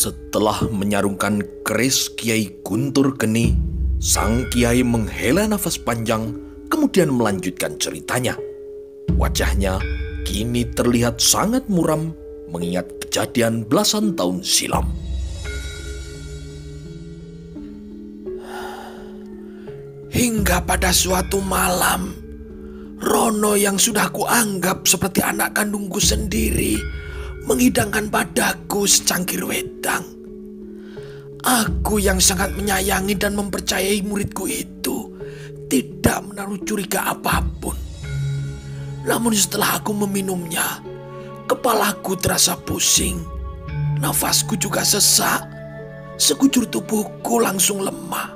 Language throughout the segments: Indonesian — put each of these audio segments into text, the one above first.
Setelah menyarungkan keris Kiai Guntur Geni, sang kiai menghela nafas panjang, kemudian melanjutkan ceritanya. Wajahnya kini terlihat sangat muram mengingat kejadian belasan tahun silam. Hingga pada suatu malam, Rono yang sudah kuanggap seperti anak kandungku sendiri menghidangkan padaku secangkir wedang. Aku yang sangat menyayangi dan mempercayai muridku itu tidak menaruh curiga apapun. Namun setelah aku meminumnya, kepalaku terasa pusing, nafasku juga sesak, sekujur tubuhku langsung lemah.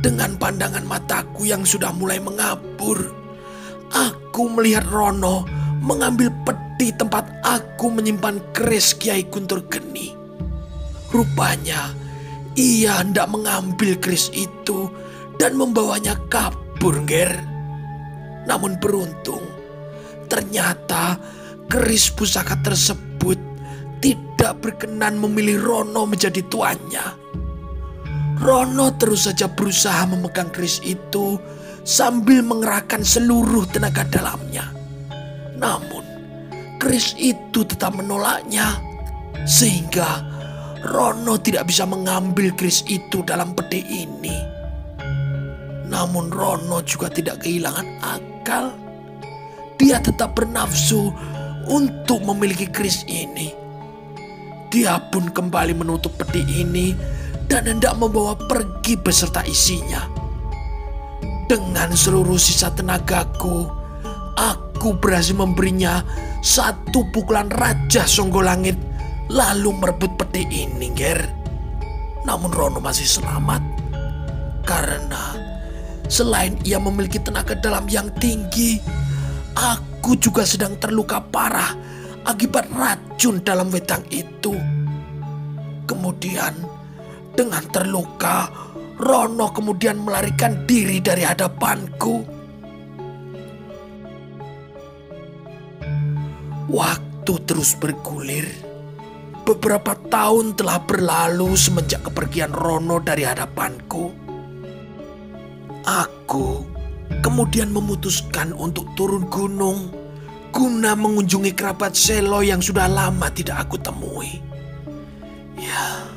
Dengan pandangan mataku yang sudah mulai mengabur, aku melihat Rono mengambil peti tempat aku menyimpan keris Kiai Guntur Geni. Rupanya ia hendak mengambil keris itu dan membawanya kabur, Nger. Namun beruntung, ternyata keris pusaka tersebut tidak berkenan memilih Rono menjadi tuannya. Rono terus saja berusaha memegang keris itu sambil mengerahkan seluruh tenaga dalamnya. Namun, keris itu tetap menolaknya, sehingga Rono tidak bisa mengambil keris itu dalam peti ini. Namun Rono juga tidak kehilangan akal. Dia tetap bernafsu untuk memiliki keris ini. Dia pun kembali menutup peti ini dan hendak membawa pergi beserta isinya. Dengan seluruh sisa tenagaku, aku berhasil memberinya satu pukulan Raja Songgolangit lalu merebut peti ini, Nger. Namun Rono masih selamat karena selain ia memiliki tenaga dalam yang tinggi, aku juga sedang terluka parah akibat racun dalam wedang itu. Kemudian dengan terluka, Rono kemudian melarikan diri dari hadapanku. Waktu terus bergulir. Beberapa tahun telah berlalu semenjak kepergian Rono dari hadapanku. Aku kemudian memutuskan untuk turun gunung guna mengunjungi kerabat Selo yang sudah lama tidak aku temui. Ya,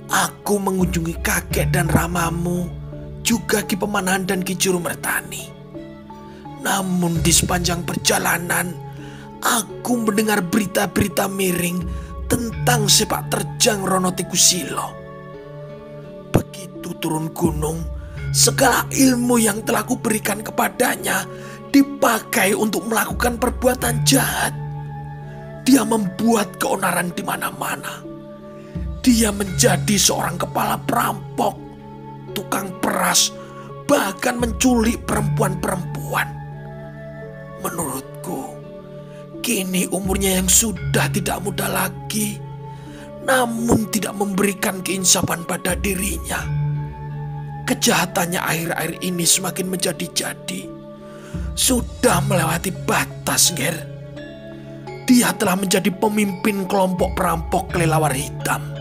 aku mengunjungi kakek dan ramamu, juga Ki Pemanahan dan Ki Jurumertani. Namun di sepanjang perjalanan, aku mendengar berita-berita miring tentang sepak terjang Rono Tikusilo. Begitu turun gunung, segala ilmu yang telah kuberikan kepadanya dipakai untuk melakukan perbuatan jahat. Dia membuat keonaran di mana-mana. Dia menjadi seorang kepala perampok, tukang peras, bahkan menculik perempuan-perempuan. Menurutku, kini umurnya yang sudah tidak muda lagi, namun tidak memberikan keinsafan pada dirinya. Kejahatannya akhir-akhir ini semakin menjadi-jadi. Sudah melewati batas, Nger. Dia telah menjadi pemimpin kelompok perampok kelelawar hitam.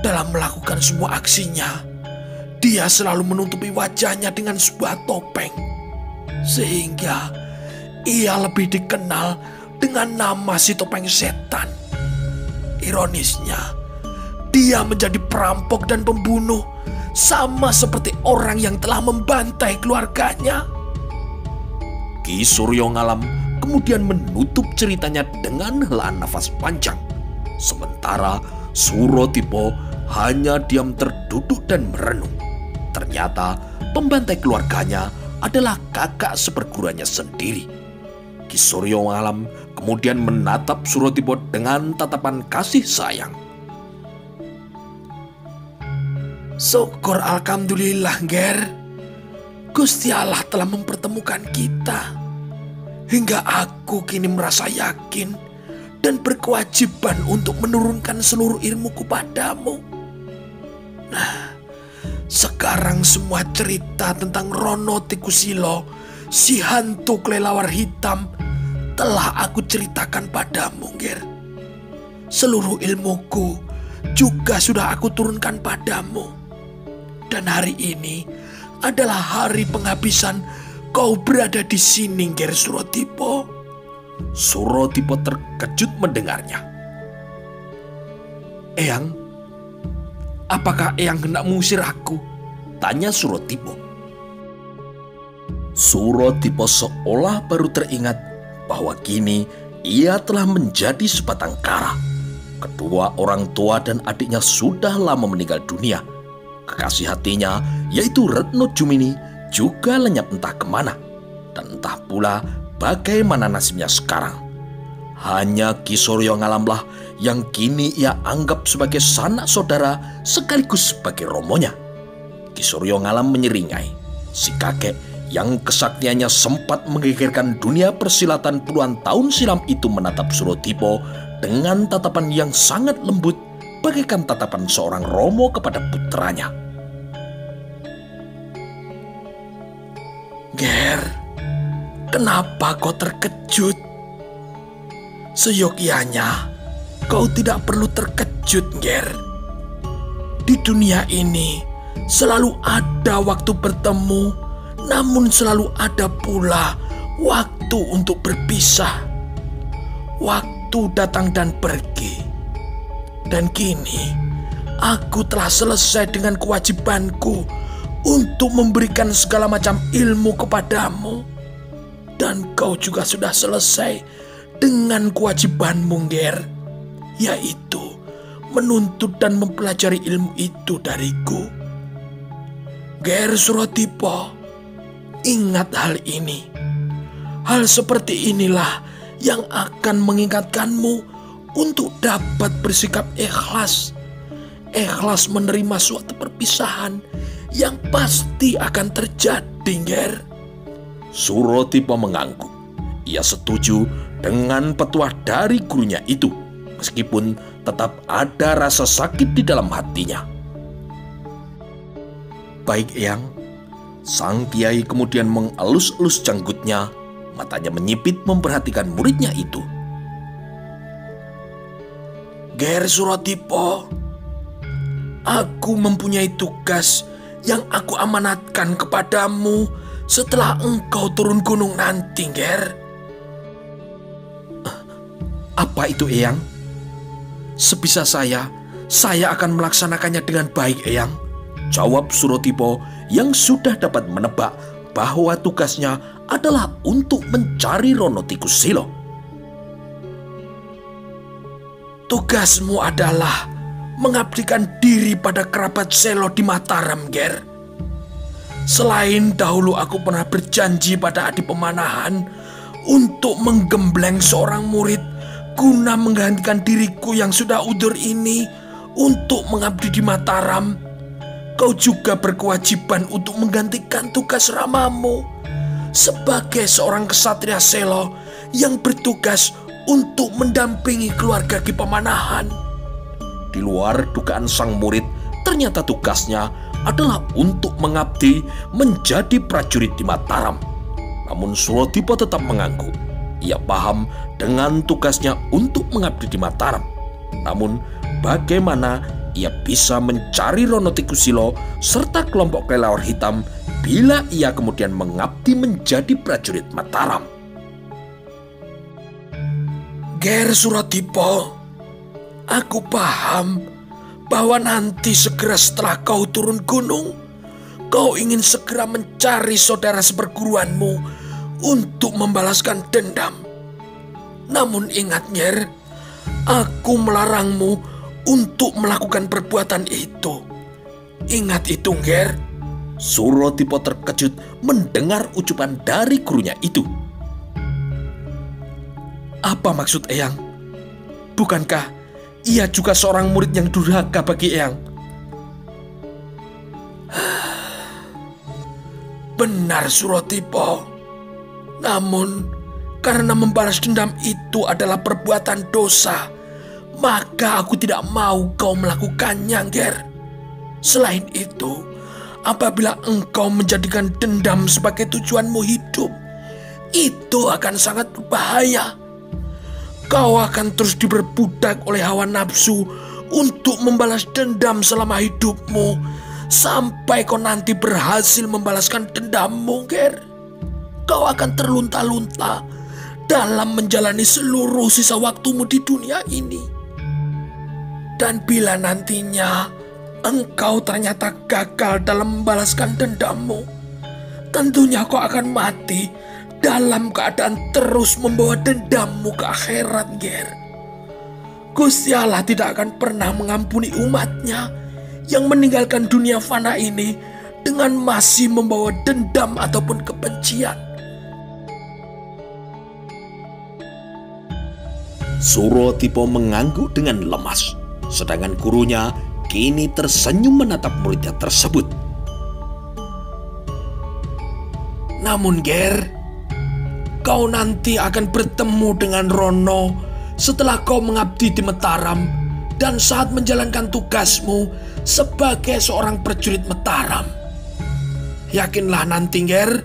Dalam melakukan semua aksinya, dia selalu menutupi wajahnya dengan sebuah topeng, sehingga ia lebih dikenal dengan nama si topeng setan. Ironisnya, dia menjadi perampok dan pembunuh, sama seperti orang yang telah membantai keluarganya. Ki Suryo Ngalam kemudian menutup ceritanya dengan helaan nafas panjang. Sementara Surotipo hanya diam terduduk dan merenung. Ternyata pembantai keluarganya adalah kakak seperguruannya sendiri. Ki Suryo Ngalam kemudian menatap Surotipo dengan tatapan kasih sayang. Syukur alhamdulillah, Nger. Gusti Allah telah mempertemukan kita. Hingga aku kini merasa yakin dan berkewajiban untuk menurunkan seluruh ilmuku padamu. Nah, sekarang semua cerita tentang Rono Tikusilo, si hantu kelelawar hitam, telah aku ceritakan padamu, Ger. Seluruh ilmuku juga sudah aku turunkan padamu. Dan hari ini adalah hari penghabisan kau berada di sini, Ger Suratipo. Suratipo terkejut mendengarnya. Eyang, apakah Eyang hendak mengusir aku? Tanya Suratipo. Suratipo seolah baru teringat bahwa kini ia telah menjadi sebatang kara. Kedua orang tua dan adiknya sudah lama meninggal dunia. Kekasih hatinya, yaitu Retno Jumini, juga lenyap entah kemana. Dan entah pula bagaimana nasibnya sekarang. Hanya Ki Suryo Ngalamlah yang kini ia anggap sebagai sanak saudara sekaligus sebagai romonya. Ki Suryo Ngalam menyeringai. Si kakek yang kesaktiannya sempat menggegerkan dunia persilatan puluhan tahun silam itu menatap Suratipo dengan tatapan yang sangat lembut, bagaikan tatapan seorang romo kepada putranya. Ger, kenapa kau terkejut? Seyogyanya kau tidak perlu terkejut, Ger. Di dunia ini selalu ada waktu bertemu, namun selalu ada pula waktu untuk berpisah. Waktu datang dan pergi. Dan kini aku telah selesai dengan kewajibanku untuk memberikan segala macam ilmu kepadamu. Dan kau juga sudah selesai dengan kewajibanmu, Ger, yaitu menuntut dan mempelajari ilmu itu dariku. Ger Suratipo, ingat hal ini. Hal seperti inilah yang akan mengingatkanmu untuk dapat bersikap ikhlas. Ikhlas menerima suatu perpisahan yang pasti akan terjadi, Ger. Suratipo mengangguk. Ia setuju dengan petuah dari gurunya itu, meskipun tetap ada rasa sakit di dalam hatinya. Baik, Eyang. Sang kiai kemudian mengelus-elus janggutnya, matanya menyipit memperhatikan muridnya itu. Ger Suratipo, aku mempunyai tugas yang aku amanatkan kepadamu setelah engkau turun gunung nanti, Ger. Apa itu, Eyang? Sebisa saya akan melaksanakannya dengan baik, Eyang. Jawab Suratipo yang sudah dapat menebak bahwa tugasnya adalah untuk mencari Rono Tikus Silo. Tugasmu adalah mengabdikan diri pada kerabat Selo di Mataram, Ger. Selain dahulu aku pernah berjanji pada Adi Pemanahan untuk menggembleng seorang murid guna menggantikan diriku yang sudah udur ini untuk mengabdi di Mataram, kau juga berkewajiban untuk menggantikan tugas ramamu sebagai seorang kesatria Selo yang bertugas untuk mendampingi keluarga Ki Pemanahan. Di luar dugaan sang murid, ternyata tugasnya adalah untuk mengabdi menjadi prajurit di Mataram. Namun Suratipo tetap mengangguk. Ia paham dengan tugasnya untuk mengabdi di Mataram. Namun bagaimana ia bisa mencari Rono Tikus Silo serta kelompok kelelawar hitam bila ia kemudian mengabdi menjadi prajurit Mataram? Ger Suratipo, aku paham bahwa nanti segera setelah kau turun gunung, kau ingin segera mencari saudara seperguruanmu untuk membalaskan dendam. Namun ingat, Ger, aku melarangmu untuk melakukan perbuatan itu. Ingat itu, Ger. Suratipo terkejut mendengar ucapan dari gurunya itu. Apa maksud Eyang? Bukankah ia juga seorang murid yang durhaka bagi Eyang? Benar, Suratipo. Namun karena membalas dendam itu adalah perbuatan dosa, maka aku tidak mau kau melakukannya, Ger. Selain itu, apabila engkau menjadikan dendam sebagai tujuanmu hidup, itu akan sangat berbahaya. Kau akan terus diperbudak oleh hawa nafsu untuk membalas dendam selama hidupmu, sampai kau nanti berhasil membalaskan dendammu, Ger. Kau akan terlunta-lunta dalam menjalani seluruh sisa waktumu di dunia ini. Dan bila nantinya engkau ternyata gagal dalam membalaskan dendammu, tentunya kau akan mati dalam keadaan terus membawa dendammu ke akhirat, Ger. Gusti Allah tidak akan pernah mengampuni umatnya yang meninggalkan dunia fana ini dengan masih membawa dendam ataupun kebencian. Suratipa mengangguk dengan lemas, sedangkan gurunya kini tersenyum menatap muridnya tersebut. Namun, Ger, kau nanti akan bertemu dengan Rono setelah kau mengabdi di Mataram dan saat menjalankan tugasmu sebagai seorang prajurit Mataram. Yakinlah nanti, Ger,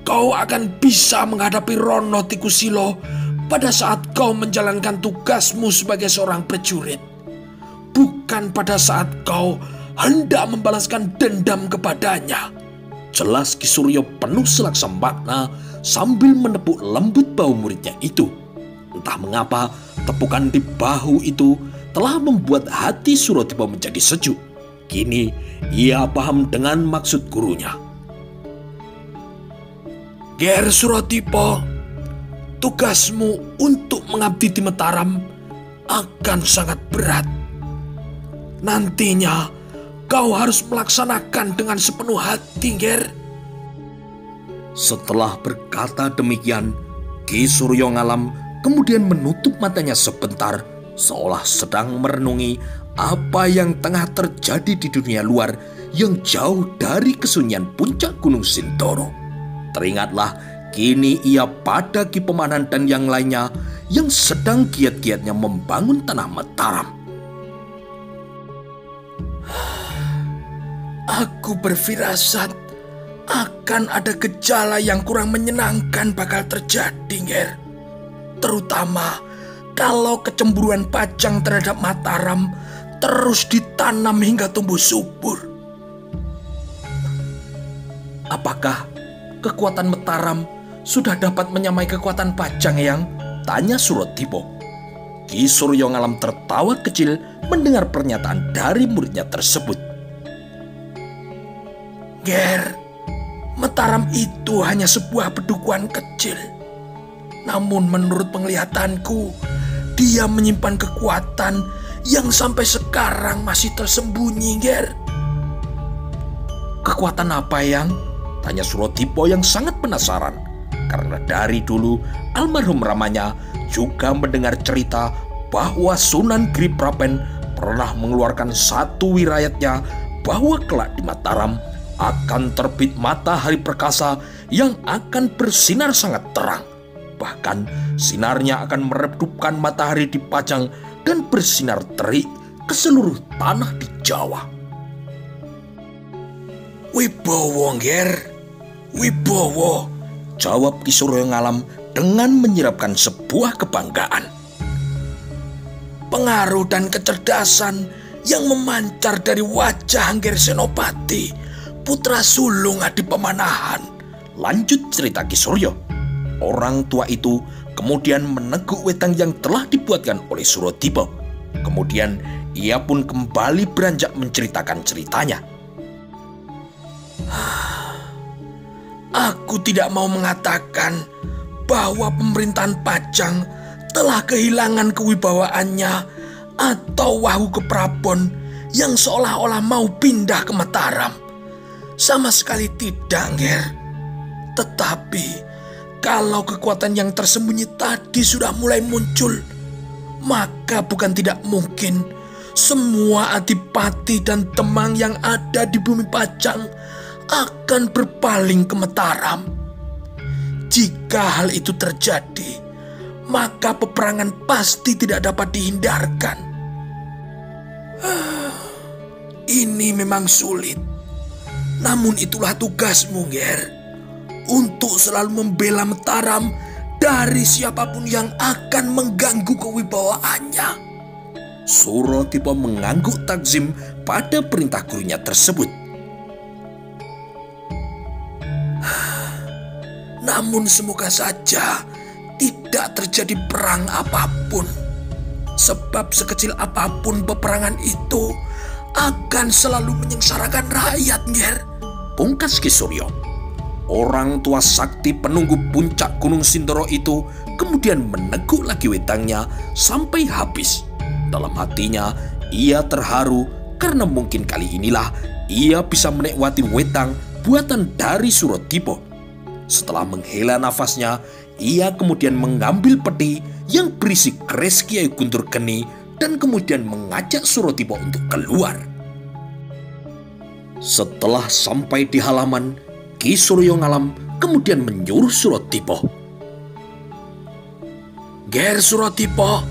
kau akan bisa menghadapi Rono Tikusilo pada saat kau menjalankan tugasmu sebagai seorang prajurit, bukan pada saat kau hendak membalaskan dendam kepadanya. Jelas Ki Suryo penuh selaksa makna sambil menepuk lembut bahu muridnya itu. Entah mengapa tepukan di bahu itu telah membuat hati Suratipa menjadi sejuk. Kini ia paham dengan maksud gurunya. Ger Suratipa, tugasmu untuk mengabdi di Mataram akan sangat berat. Nantinya kau harus melaksanakan dengan sepenuh hati, Ger. Setelah berkata demikian, Ki Suryo Ngalam kemudian menutup matanya sebentar, seolah sedang merenungi apa yang tengah terjadi di dunia luar yang jauh dari kesunyian puncak Gunung Sindoro. Teringatlah kini ia pada Ki Pemanan dan yang lainnya yang sedang giat-giatnya membangun tanah Mataram. Aku berfirasat akan ada gejala yang kurang menyenangkan bakal terjadi, Ger. Terutama kalau kecemburuan Pajang terhadap Mataram terus ditanam hingga tumbuh subur. Apakah kekuatan Mataram sudah dapat menyamai kekuatan Pajang, Yang? Tanya Suratipa. Ki Suryo Ngalam tertawa kecil mendengar pernyataan dari muridnya tersebut. Ger, Mataram itu hanya sebuah pedukuhan kecil. Namun menurut penglihatanku, dia menyimpan kekuatan yang sampai sekarang masih tersembunyi, Ger. Kekuatan apa, Yang? Tanya Suratipa yang sangat penasaran. Karena dari dulu almarhum ramanya juga mendengar cerita bahwa Sunan Griprapen pernah mengeluarkan satu wirayatnya bahwa kelak di Mataram akan terbit matahari perkasa yang akan bersinar sangat terang. Bahkan sinarnya akan meredupkan matahari di Pajang dan bersinar terik ke seluruh tanah di Jawa. Wibowo, Ger. Wibowo, jawab Ki Suryo Ngalam dengan menyiratkan sebuah kebanggaan. Pengaruh dan kecerdasan yang memancar dari wajah Angger Senopati, putra sulung Adi Pemanahan. Lanjut cerita Ki Suryo. Orang tua itu kemudian meneguk wetang yang telah dibuatkan oleh Suratipa. Kemudian ia pun kembali beranjak menceritakan ceritanya. Aku tidak mau mengatakan bahwa pemerintahan Pajang telah kehilangan kewibawaannya atau Wahu Keprabon yang seolah-olah mau pindah ke Mataram. Sama sekali tidak, Ger. Tetapi kalau kekuatan yang tersembunyi tadi sudah mulai muncul, maka bukan tidak mungkin semua adipati dan temang yang ada di bumi Pajang akan berpaling ke Mataram. Jika hal itu terjadi, maka peperangan pasti tidak dapat dihindarkan. Ini memang sulit. Namun itulah tugasmu, Ger. untuk selalu membela Mataram dari siapapun yang akan mengganggu kewibawaannya. Suratipa mengangguk takzim pada perintah gurunya tersebut. Namun semoga saja tidak terjadi perang apapun. Sebab sekecil apapun peperangan itu akan selalu menyengsarakan rakyat, Nger. Pungkas Ki Suryo. Orang tua sakti penunggu puncak Gunung Sindoro itu kemudian meneguk lagi wetangnya sampai habis. Dalam hatinya ia terharu karena mungkin kali inilah ia bisa menikmati wetang buatan dari Suratipa. Setelah menghela nafasnya, ia kemudian mengambil peti yang berisi keris Kiai Guntur Geni dan kemudian mengajak Suratipa untuk keluar. Setelah sampai di halaman, Ki Suryo Ngalam kemudian menyuruh Suratipa. Ger Suratipa,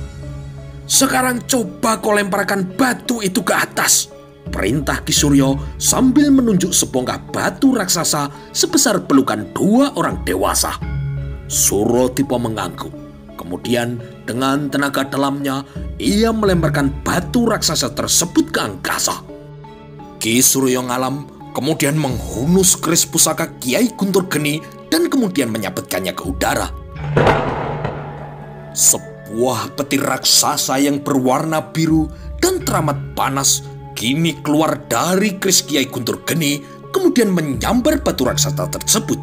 sekarang coba kau lemparkan batu itu ke atas. Perintah Ki Suryo sambil menunjuk sebongkah batu raksasa sebesar pelukan 2 orang dewasa. Suratipa mengangguk. Kemudian dengan tenaga dalamnya ia melemparkan batu raksasa tersebut ke angkasa. Ki Suryo Ngalam kemudian menghunus keris pusaka Kiai Guntur Geni dan kemudian menyabetkannya ke udara. Sebuah peti raksasa yang berwarna biru dan teramat panas kini keluar dari keris Kiai Guntur Geni kemudian menyambar batu raksasa tersebut.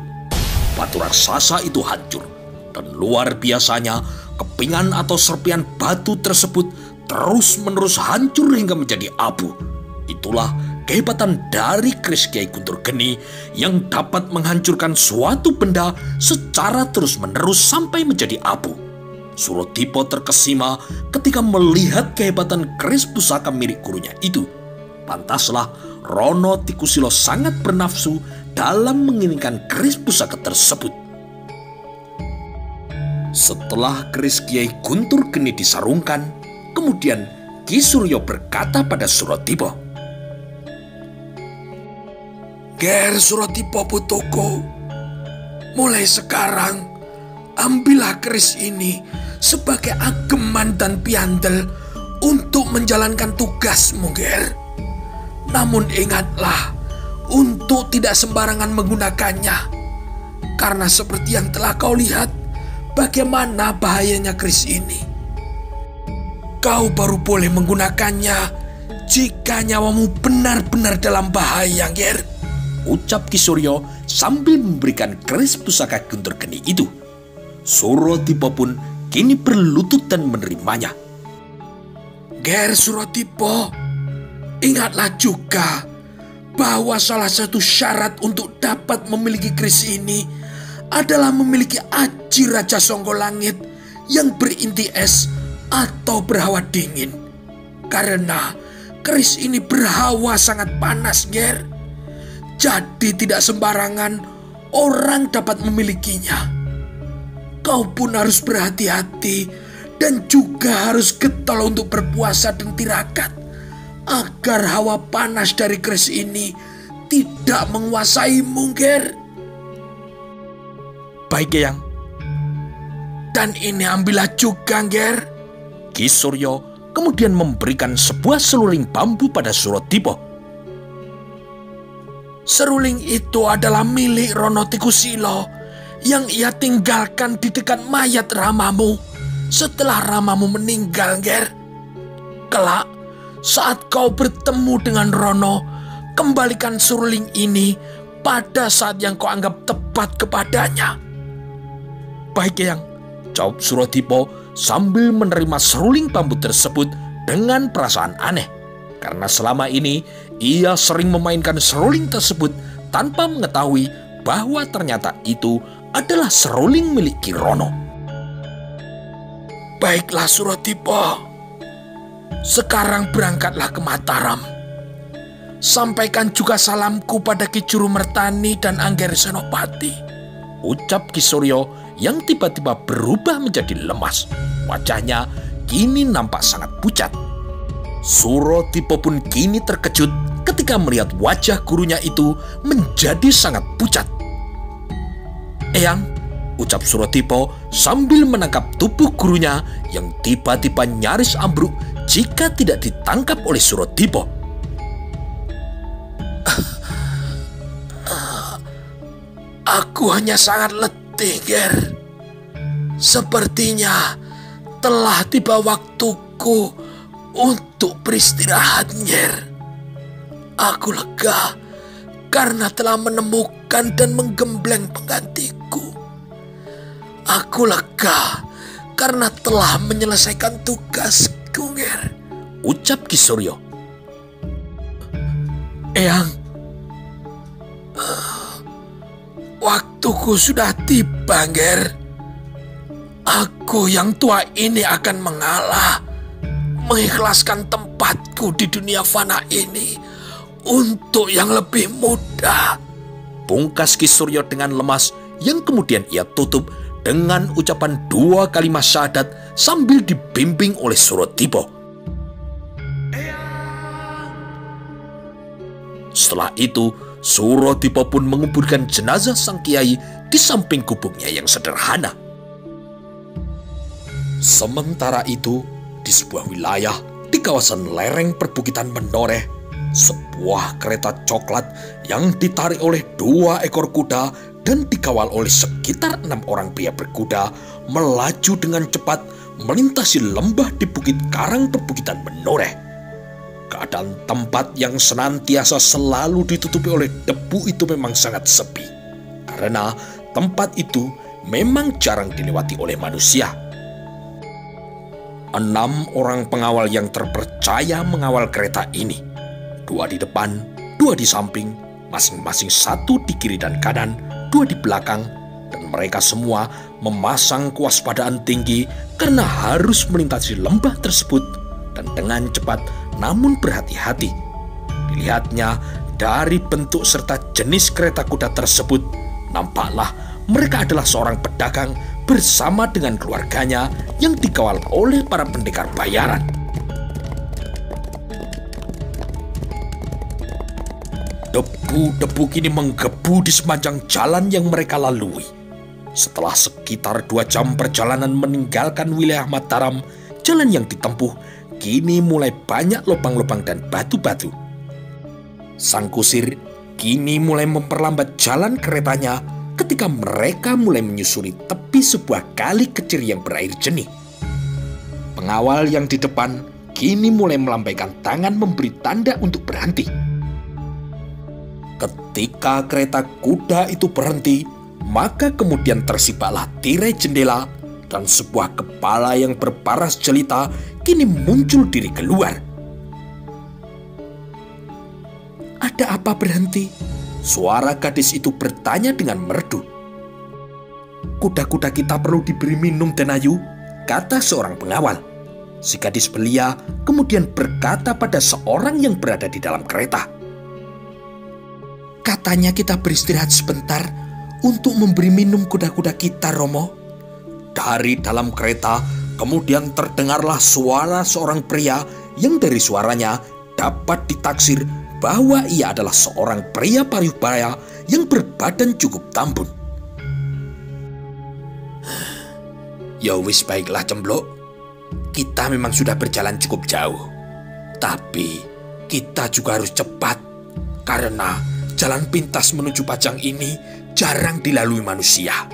Batu raksasa itu hancur dan luar biasanya kepingan atau serpian batu tersebut terus-menerus hancur hingga menjadi abu. Itulah kehebatan dari keris Kiai Guntur Geni yang dapat menghancurkan suatu benda secara terus-menerus sampai menjadi abu. Suratipa terkesima ketika melihat kehebatan keris pusaka milik gurunya itu. Pantaslah Rono Tikusilo sangat bernafsu dalam menginginkan keris pusaka tersebut. Setelah keris Kiai Guntur Geni disarungkan, kemudian Ki Suryo berkata pada Suratipa, Ger Suratipa putuku, mulai sekarang ambillah keris ini sebagai ageman dan piandel untuk menjalankan tugasmu, Ger. Namun ingatlah untuk tidak sembarangan menggunakannya, karena seperti yang telah kau lihat bagaimana bahayanya keris ini. Kau baru boleh menggunakannya jika nyawamu benar-benar dalam bahaya, Ger. Ucap Ki Suryo sambil memberikan keris pusaka Guntur Geni itu. Suratipa pun kini berlutut dan menerimanya. Ger Suratipa, ingatlah juga bahwa salah satu syarat untuk dapat memiliki keris ini adalah memiliki aji Raja Songgolangit yang berinti es atau berhawa dingin. Karena keris ini berhawa sangat panas, Ger. Jadi tidak sembarangan orang dapat memilikinya. Kau pun harus berhati-hati dan juga harus getol untuk berpuasa dan tirakat agar hawa panas dari keris ini tidak menguasaimu, Ger. Baik, Eyang. Dan ini ambillah juga, Ger. Ki Suryo kemudian memberikan sebuah seluring bambu pada Suratipa. Seruling itu adalah milik Rono Tikusilo yang ia tinggalkan di dekat mayat Ramamu setelah Ramamu meninggal, Ger. Kelak, saat kau bertemu dengan Rono, kembalikan seruling ini pada saat yang kau anggap tepat kepadanya. Baik, Eyang, jawab Suratipa sambil menerima seruling bambu tersebut dengan perasaan aneh. Karena selama ini ia sering memainkan seruling tersebut tanpa mengetahui bahwa ternyata itu adalah seruling milik Ki Rono. Baiklah Suratipa, sekarang berangkatlah ke Mataram. Sampaikan juga salamku pada Ki Juru Mertani dan Angger Senopati. Ucap Ki Suryo yang tiba-tiba berubah menjadi lemas. Wajahnya kini nampak sangat pucat. Suratipa pun kini terkejut ketika melihat wajah gurunya itu menjadi sangat pucat. "Eyang," ucap Suratipo sambil menangkap tubuh gurunya yang tiba-tiba nyaris ambruk jika tidak ditangkap oleh Suratipo. Aku hanya sangat letih, Ger. Sepertinya telah tiba waktuku untuk beristirahat, Ger. Aku lega karena telah menemukan dan menggembleng penggantiku. Aku lega karena telah menyelesaikan tugasku, Ger, ucap Ki Suryo. Eyang, waktuku sudah tiba, Ger. Aku yang tua ini akan mengalah, mengikhlaskan tempatku di dunia fana ini untuk yang lebih muda, pungkas Ki Suryo dengan lemas, yang kemudian ia tutup dengan ucapan 2 kalimat syahadat sambil dibimbing oleh Suratipo. Setelah itu, Suratipo pun menguburkan jenazah sang kiai di samping gubuknya yang sederhana. Sementara itu, di sebuah wilayah di kawasan lereng perbukitan Menoreh, sebuah kereta coklat yang ditarik oleh 2 ekor kuda dan dikawal oleh sekitar 6 orang pria berkuda melaju dengan cepat melintasi lembah di bukit karang perbukitan Menoreh. Keadaan tempat yang senantiasa selalu ditutupi oleh debu itu memang sangat sepi, karena tempat itu memang jarang dilewati oleh manusia. 6 orang pengawal yang terpercaya mengawal kereta ini, 2 di depan, 2 di samping, masing-masing 1 di kiri dan kanan, 2 di belakang, dan mereka semua memasang kewaspadaan tinggi karena harus melintasi lembah tersebut dan dengan cepat namun berhati-hati. Dilihatnya dari bentuk serta jenis kereta kuda tersebut, nampaklah mereka adalah seorang pedagang bersama dengan keluarganya yang dikawal oleh para pendekar bayaran. Debu-debu kini menggebu di sepanjang jalan yang mereka lalui. Setelah sekitar 2 jam perjalanan meninggalkan wilayah Mataram, jalan yang ditempuh kini mulai banyak lubang-lubang dan batu-batu. Sang kusir kini mulai memperlambat jalan keretanya ketika mereka mulai menyusuri tepi sebuah kali kecil yang berair jernih. Pengawal yang di depan kini mulai melambaikan tangan memberi tanda untuk berhenti. Ketika kereta kuda itu berhenti, maka kemudian tersibaklah tirai jendela dan sebuah kepala yang berparas jelita kini muncul diri keluar. "Ada apa berhenti?" suara gadis itu bertanya dengan merdu. "Kuda-kuda kita perlu diberi minum, Denayu," kata seorang pengawal. Si gadis belia kemudian berkata pada seorang yang berada di dalam kereta, "Katanya kita beristirahat sebentar untuk memberi minum kuda-kuda kita, Romo." Dari dalam kereta kemudian terdengarlah suara seorang pria yang dari suaranya dapat ditaksir bahwa ia adalah seorang pria parubaya yang berbadan cukup tambun. "Ya wis, baiklah Cempluk. Kita memang sudah berjalan cukup jauh. Tapi kita juga harus cepat, karena jalan pintas menuju Pajang ini jarang dilalui manusia."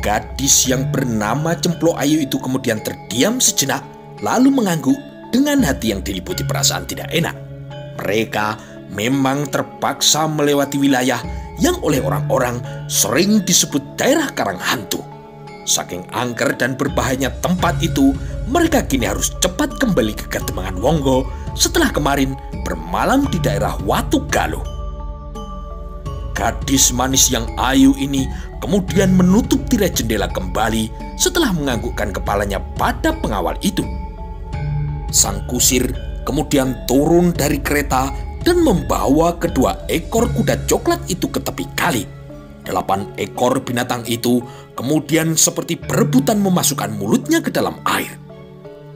Gadis yang bernama Cempluk Ayu itu kemudian terdiam sejenak, lalu mengangguk dengan hati yang diliputi perasaan tidak enak. Mereka memang terpaksa melewati wilayah yang oleh orang-orang sering disebut daerah Karang Hantu. Saking angker dan berbahayanya tempat itu, mereka kini harus cepat kembali ke Gademangan Wonggo setelah kemarin bermalam di daerah Watu Galuh. Gadis manis yang ayu ini kemudian menutup tirai jendela kembali setelah menganggukkan kepalanya pada pengawal itu. Sang kusir kemudian turun dari kereta dan membawa kedua ekor kuda coklat itu ke tepi kali. 8 ekor binatang itu kemudian seperti berebutan memasukkan mulutnya ke dalam air.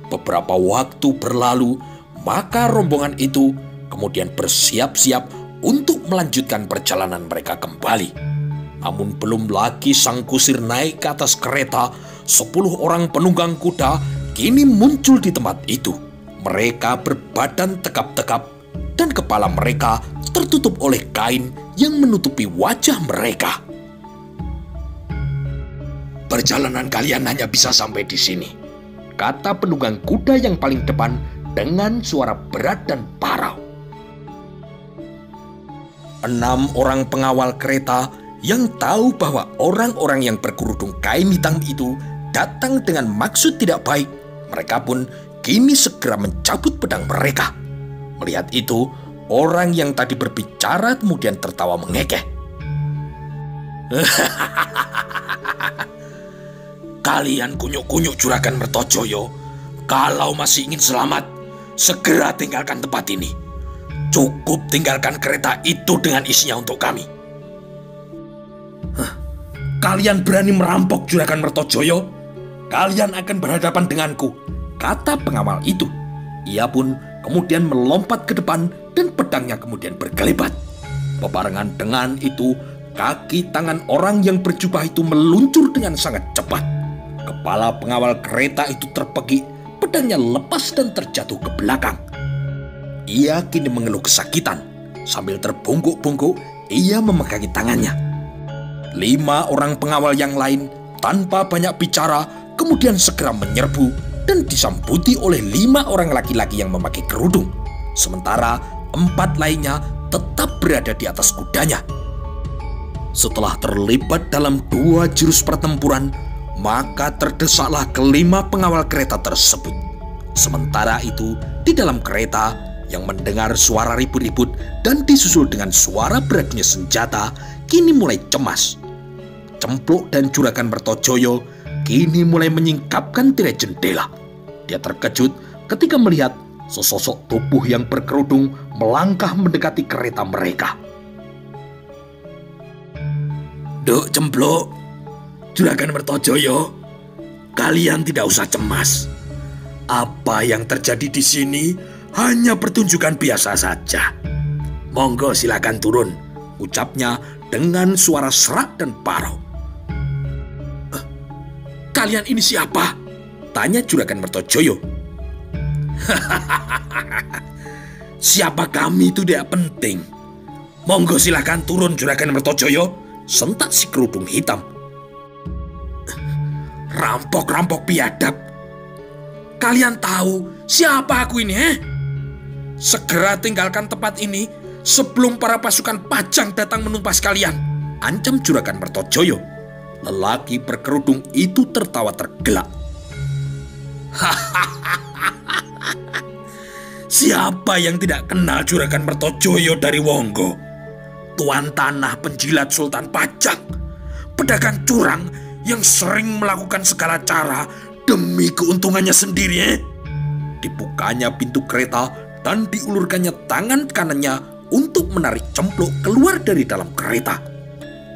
Beberapa waktu berlalu, maka rombongan itu kemudian bersiap-siap untuk melanjutkan perjalanan mereka kembali. Namun belum lagi sang kusir naik ke atas kereta, 10 orang penunggang kuda kini muncul di tempat itu. Mereka berbadan tegap-tegap dan kepala mereka tertutup oleh kain yang menutupi wajah mereka. "Perjalanan kalian hanya bisa sampai di sini," kata penunggang kuda yang paling depan dengan suara berat dan parau. 6 orang pengawal kereta yang tahu bahwa orang-orang yang berkerudung kain hitam itu datang dengan maksud tidak baik, mereka pun kini segera mencabut pedang mereka. Melihat itu, orang yang tadi berbicara kemudian tertawa mengekeh. "Kalian kunyuk-kunyuk Juragan Mertojoyo, kalau masih ingin selamat, segera tinggalkan tempat ini. Cukup tinggalkan kereta itu dengan isinya untuk kami." "Kalian berani merampok Juragan Mertojoyo? Kalian akan berhadapan denganku," kata pengawal itu. Ia pun kemudian melompat ke depan dan pedangnya kemudian berkelebat. Bebarengan dengan itu, kaki tangan orang yang berjubah itu meluncur dengan sangat cepat. Kepala pengawal kereta itu terpegik, pedangnya lepas dan terjatuh ke belakang. Ia kini mengeluh kesakitan. Sambil terbungkuk-bungkuk, ia memegangi tangannya. 5 orang pengawal yang lain tanpa banyak bicara kemudian segera menyerbu dan disambuti oleh 5 orang laki-laki yang memakai kerudung. Sementara 4 lainnya tetap berada di atas kudanya. Setelah terlibat dalam 2 jurus pertempuran, maka terdesaklah ke-5 pengawal kereta tersebut. Sementara itu, di dalam kereta yang mendengar suara ribut-ribut dan disusul dengan suara beradunya senjata, kini mulai cemas. Cempluk dan Juragan Mertojoyo kini mulai menyingkapkan tirai jendela. Dia terkejut ketika melihat sesosok tubuh yang berkerudung melangkah mendekati kereta mereka. "Duk Cempluk, Juragan Mertojoyo, kalian tidak usah cemas. Apa yang terjadi di sini hanya pertunjukan biasa saja. Monggo silakan turun," ucapnya dengan suara serak dan parau. "Kalian ini siapa?" tanya Juragan Mertojoyo. "Siapa kami itu tidak penting. Monggo silakan turun Juragan Mertojoyo," sentak si kerudung hitam. "Rampok-rampok biadab. Kalian tahu siapa aku ini, Segera tinggalkan tempat ini sebelum para pasukan Pajang datang menumpas kalian," ancam Juragan Mertojoyo. Lelaki berkerudung itu tertawa tergelak. "Siapa yang tidak kenal Juragan Mertojoyo dari Wonggo? Tuan tanah penjilat Sultan Pajang, pedagang curang yang sering melakukan segala cara demi keuntungannya sendiri." Dibukanya pintu kereta dan diulurkannya tangan kanannya untuk menarik Cempluk keluar dari dalam kereta.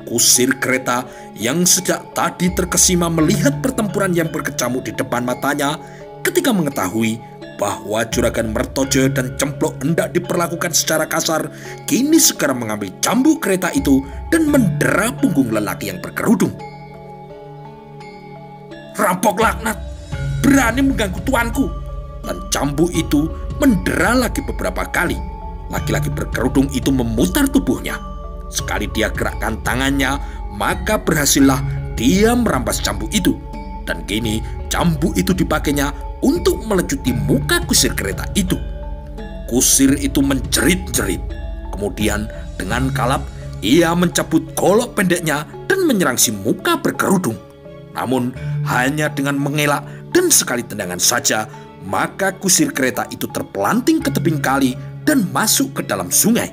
Kusir kereta yang sejak tadi terkesima melihat pertempuran yang berkecamuk di depan matanya, ketika mengetahui bahwa Juragan Mertojoyo dan Cempluk hendak diperlakukan secara kasar, kini segera mengambil cambuk kereta itu dan mendera punggung lelaki yang berkerudung. "Rampok laknat, berani mengganggu tuanku!" Dan cambuk itu mendera lagi beberapa kali. Laki-laki berkerudung itu memutar tubuhnya. Sekali dia gerakkan tangannya, maka berhasillah dia merampas cambuk itu. Dan kini cambuk itu dipakainya untuk melecuti muka kusir kereta itu. Kusir itu menjerit-jerit. Kemudian dengan kalap ia mencabut golok pendeknya dan menyerang si muka berkerudung. Namun hanya dengan mengelak dan sekali tendangan saja, maka kusir kereta itu terpelanting ke tebing kali dan masuk ke dalam sungai.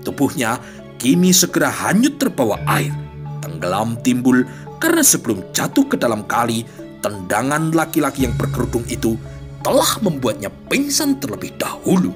Tubuhnya kini segera hanyut terbawa air. Tenggelam timbul karena sebelum jatuh ke dalam kali, tendangan laki-laki yang berkerudung itu telah membuatnya pingsan terlebih dahulu.